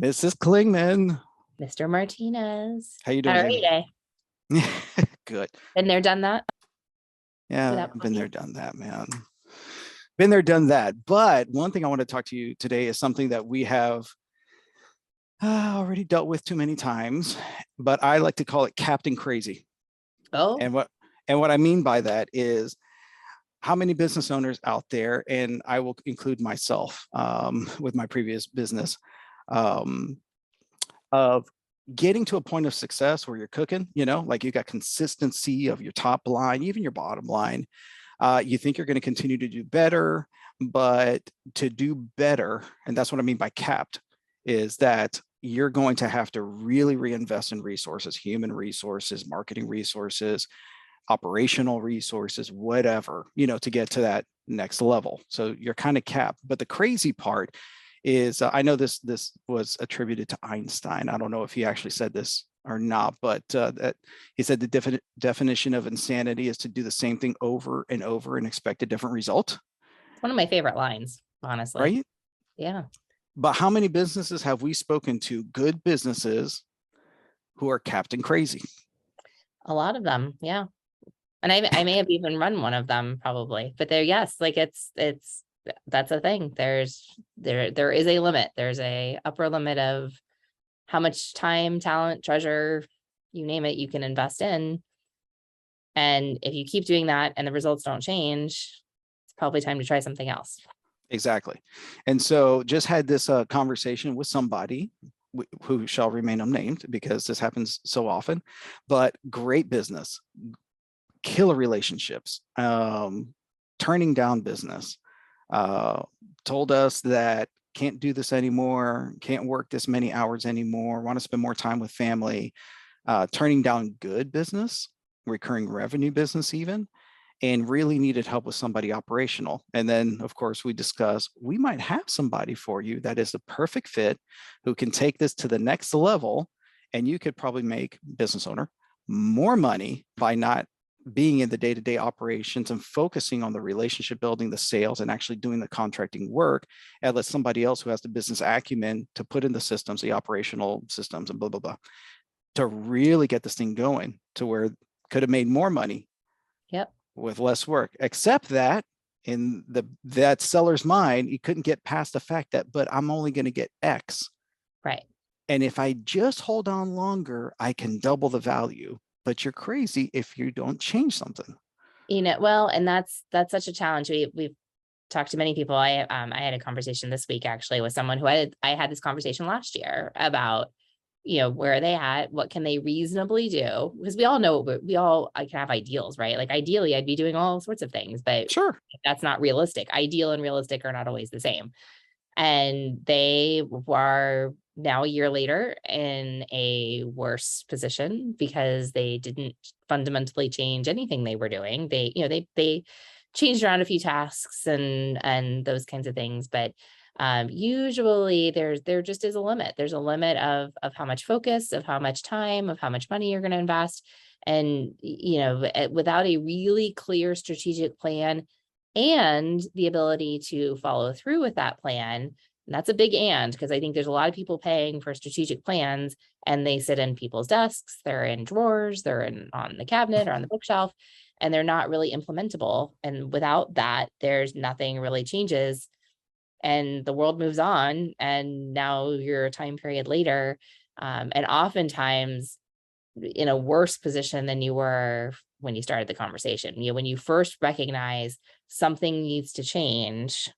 Mrs. Klingman. Mr. Martinez. How you How doing, are you Jamie? today? Good. Been there, done that Yeah, without been there, coffee? done that, man. Been there, done that. But one thing I want to talk to you today is something that we have already dealt with too many times, but I like to call it Captain Crazy. Oh, And what I mean by that is how many business owners out there, and I will include myself with my previous business, um, of getting to a point of success where you're cooking, like you got consistency of your top line, even your bottom line. You think you're going to continue to do better, but to do better, and that's what I mean by capped, is that you're going to have to really reinvest in resources, human resources, marketing resources, operational resources, whatever, to get to that next level. So you're kind of capped. But the crazy part is, I know this was attributed to Einstein. I don't know if he actually said this or not, but that he said the definition of insanity is to do the same thing over and over and expect a different result, it's one of my favorite lines, honestly. right? Yeah, But how many businesses have we spoken to, good businesses, who are captain crazy? a lot of them. Yeah. And I may have even run one of them probably, but there, yes, like that's a thing. There is a limit. There's a upper limit of how much time, talent, treasure, you name it, you can invest in. And if you keep doing that and the results don't change, it's probably time to try something else. Exactly. And so just had this conversation with somebody who shall remain unnamed because this happens so often, but great business, killer relationships, turning down business, uh, told us that can't do this anymore, can't work this many hours anymore, want to spend more time with family, turning down good business, recurring revenue business even, and really needed help with somebody operational. And then, of course, we discuss we might have somebody for you that is the perfect fit who can take this to the next level. And you could probably make, business owner, more money by not being in the day-to-day operations and focusing on the relationship building, the sales, and actually doing the contracting work, and let somebody else who has the business acumen to put in the systems, the operational systems, and blah, blah, blah, to really get this thing going to where could have made more money Yep. with less work, except that in that seller's mind, he couldn't get past the fact that, but I'm only going to get X. Right. And if I just hold on longer, I can double the value. But you're crazy if you don't change something. Well, and that's such a challenge. We've talked to many people. I had a conversation this week actually with someone who I had this conversation last year about, where are they at? What can they reasonably do? Because we all know I can have ideals, right? Like ideally I'd be doing all sorts of things, but Sure. that's not realistic. Ideal and realistic are not always the same. And they were now a year later in a worse position because they didn't fundamentally change anything they were doing. They changed around a few tasks and those kinds of things, but usually there just is a limit. There's a limit of how much focus, of how much time, of how much money you're going to invest. And without a really clear strategic plan and the ability to follow through with that plan. And that's a big because I think there's a lot of people paying for strategic plans and they sit in people's desks, they're in drawers, on the cabinet or on the bookshelf, and they're not really implementable. And without that, there's nothing really changes and the world moves on. And now you're a time period later. And oftentimes in a worse position than you were when you started the conversation. When you first recognize something needs to change,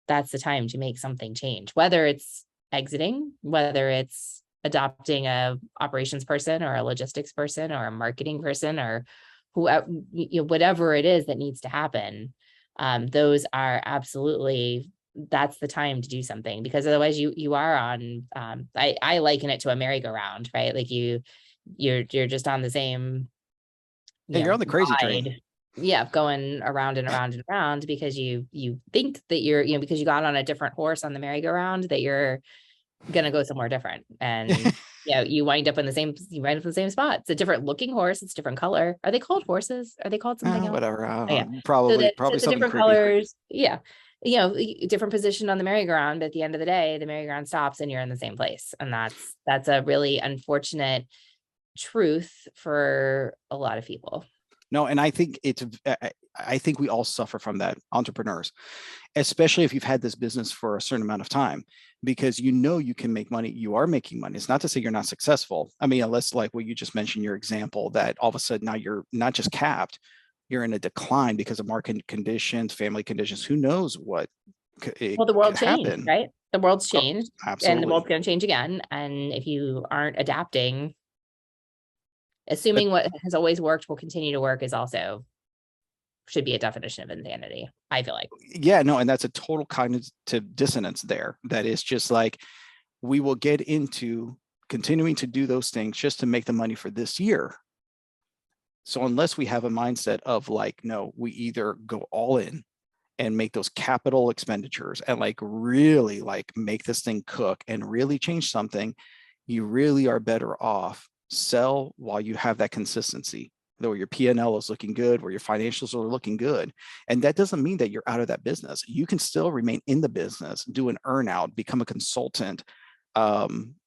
that's the time to make something change, whether it's exiting, whether it's adopting a operations person or a logistics person or a marketing person or whoever, whatever it is that needs to happen. Those are absolutely, that's the time to do something, because otherwise you are on, I liken it to a merry-go-round, right? Like you're just on the same, Yeah, you're on the crazy train. ride. Yeah, going around and around and around because you think that you're, because you got on a different horse on the merry-go-round, that you're gonna go somewhere different. And you wind up in the same spot. It's a different looking horse, it's different color. Are they called horses? Are they called something else? Whatever. Oh, yeah. So Probably it's a something different creepy. colors. Yeah. different position on the merry-go-round, but at the end of the day, the merry-go-round stops and you're in the same place. And that's a really unfortunate truth for a lot of people. No, and I think I think we all suffer from that, entrepreneurs, especially if you've had this business for a certain amount of time, because you can make money. You are making money. It's not to say you're not successful. I mean, unless like what you just mentioned, your example, that all of a sudden now you're not just capped, you're in a decline because of market conditions, family conditions. Who knows what Well, the world could changed, happen? right? The world's Oh, changed and the absolutely. world's going to change again. And if you aren't adapting, But assuming what has always worked will continue to work is also should be a definition of insanity, I feel like. yeah, no, and that's a total cognitive dissonance there. That is just like, we will get into continuing to do those things just to make the money for this year. So unless we have a mindset of like, no, we either go all in and make those capital expenditures and like really like make this thing cook and really change something, you really are better off sell while you have that consistency, though your P&L is looking good, where your financials are looking good. And that doesn't mean that you're out of that business. You can still remain in the business, do an earn out, become a consultant.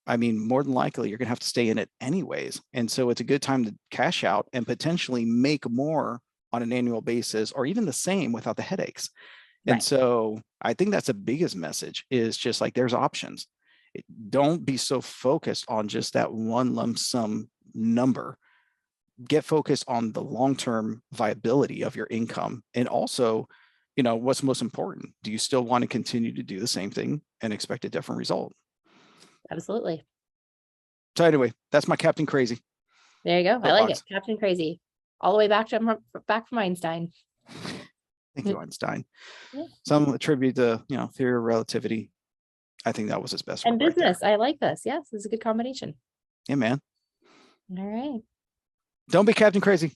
I mean, more than likely, you're going to have to stay in it anyways. And so it's a good time to cash out and potentially make more on an annual basis, or even the same without the headaches. And Right. so I think that's the biggest message, is just like there's options. Don't be so focused on just that one lump sum number. Get focused on the long-term viability of your income. And also, what's most important? Do you still want to continue to do the same thing and expect a different result? Absolutely. So anyway, that's my Captain Crazy There you go. I like it. soapbox. Captain Crazy. All the way back from Einstein. Thank you, Einstein. Yeah. Some attribute to, theory of relativity. I think that was his best And work right there. business. I like this. Yes, this is a good combination. Yeah, man. All right. Don't be Captain Crazy.